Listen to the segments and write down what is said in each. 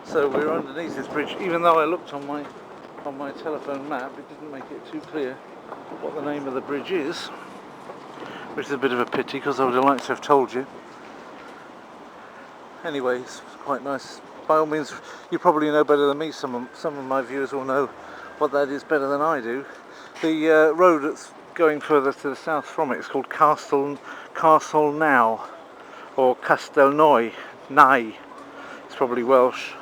So we're underneath this bridge, even though I looked on my telephone map, it didn't make it too clear what the name of the bridge is, which is a bit of a pity because I would have liked to have told you. Anyway, it's quite nice. By all means, you probably know better than me. Some of my viewers will know what that is better than I do. The road that's going further to the south from it is called Castle Now, or Castelnoy, Nai. It's probably Welsh.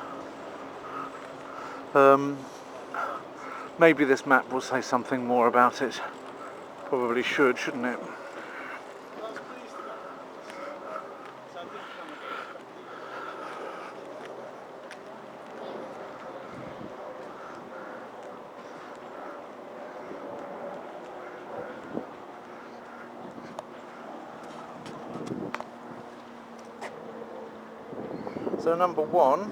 Maybe this map will say something more about it. Probably should, shouldn't it? So number one,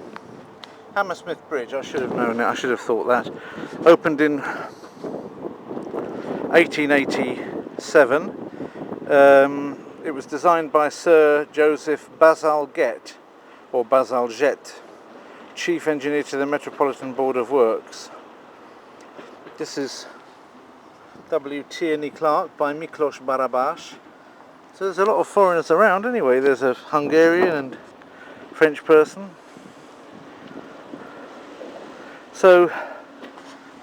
Hammersmith Bridge, I should have known it, I should have thought that. Opened in 1887. It was designed by Sir Joseph Bazalgette, or Bazalgette, Chief Engineer to the Metropolitan Board of Works. This is W. Tierney Clark by Miklos Barabas. So there's a lot of foreigners around anyway. There's a Hungarian and French person. So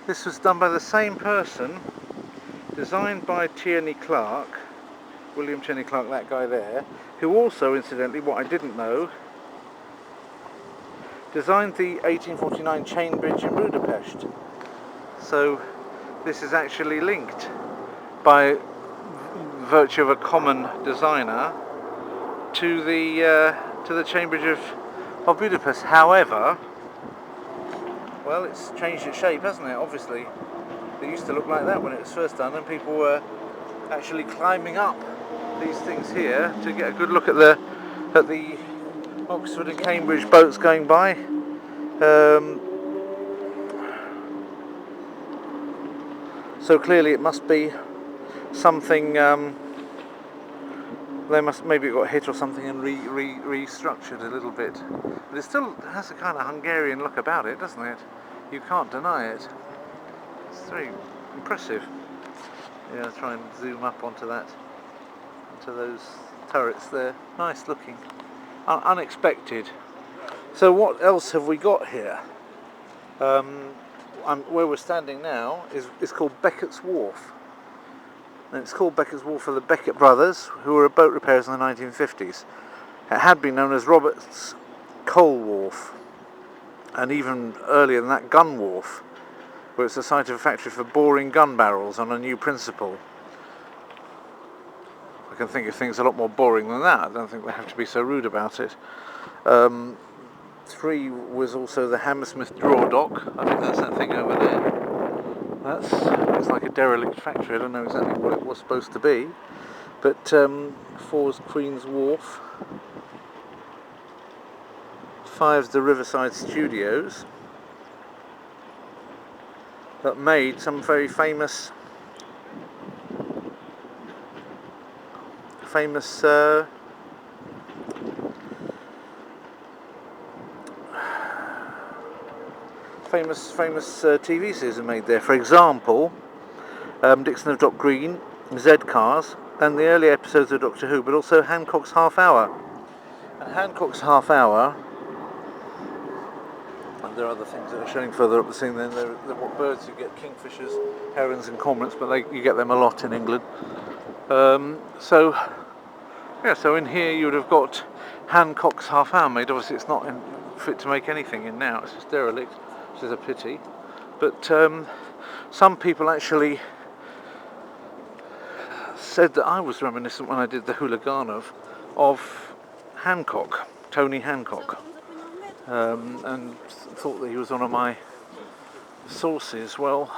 this was done by the same person, designed by Tierney Clark, William Tierney Clark, that guy there, who also, incidentally, what I didn't know, designed the 1849 chain bridge in Budapest. So this is actually linked by virtue of a common designer to the chain bridge of Budapest. However, well, it's changed its shape, hasn't it? Obviously, it used to look like that when it was first done, and people were actually climbing up these things here to get a good look at the Oxford and Cambridge boats going by. So clearly, it must be something. They must maybe it got hit or something and restructured a little bit, but it still has a kind of Hungarian look about it, doesn't it? You can't deny it. It's very impressive. Yeah, I'll try and zoom up onto those turrets there. Nice looking, unexpected. So what else have we got here? Where we're standing now is called Beckett's Wharf. And it's called Beckett's Wharf for the Beckett brothers, who were boat repairers in the 1950s. It had been known as Roberts Coal Wharf, and even earlier than that, Gun Wharf, where it's the site of a factory for boring gun barrels on a new principle. I can think of things a lot more boring than that. I don't think they have to be so rude about it. 3 was also the Hammersmith Draw Dock. I think that's that thing over there. Looks like a derelict factory. I don't know exactly what it was supposed to be. But 4's Queen's Wharf. 5's the Riverside Studios, that made some very famous TV series are made there. For example, Dixon of Dock Green, Z Cars, and the early episodes of Doctor Who, but also Hancock's Half Hour. And Hancock's Half Hour, and there are other things that are showing further up the scene. Then there are what birds you get: kingfishers, herons, and cormorants, but you get them a lot in England. So in here you would have got Hancock's Half Hour made. Obviously, it's not fit to make anything in now. It's just derelict, which is a pity. But some people actually said that I was reminiscent when I did the Hooliganov of Hancock, Tony Hancock, and thought that he was one of my sources. Well,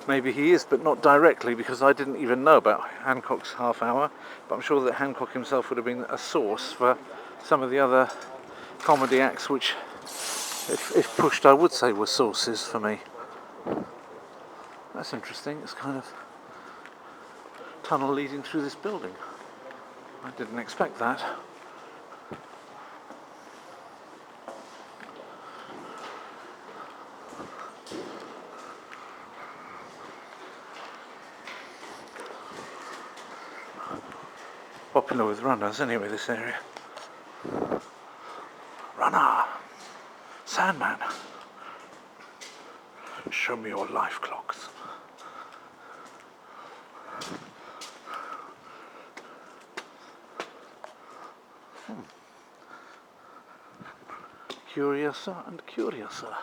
maybe he is, but not directly, because I didn't even know about Hancock's Half Hour. But I'm sure that Hancock himself would have been a source for some of the other comedy acts, which, if pushed, I would say were sources for me. That's interesting. It's kind of tunnel leading through this building. I didn't expect that. Popular with runners anyway, this area. Runner! Sandman! Show me your life clocks. Curiouser and curiouser.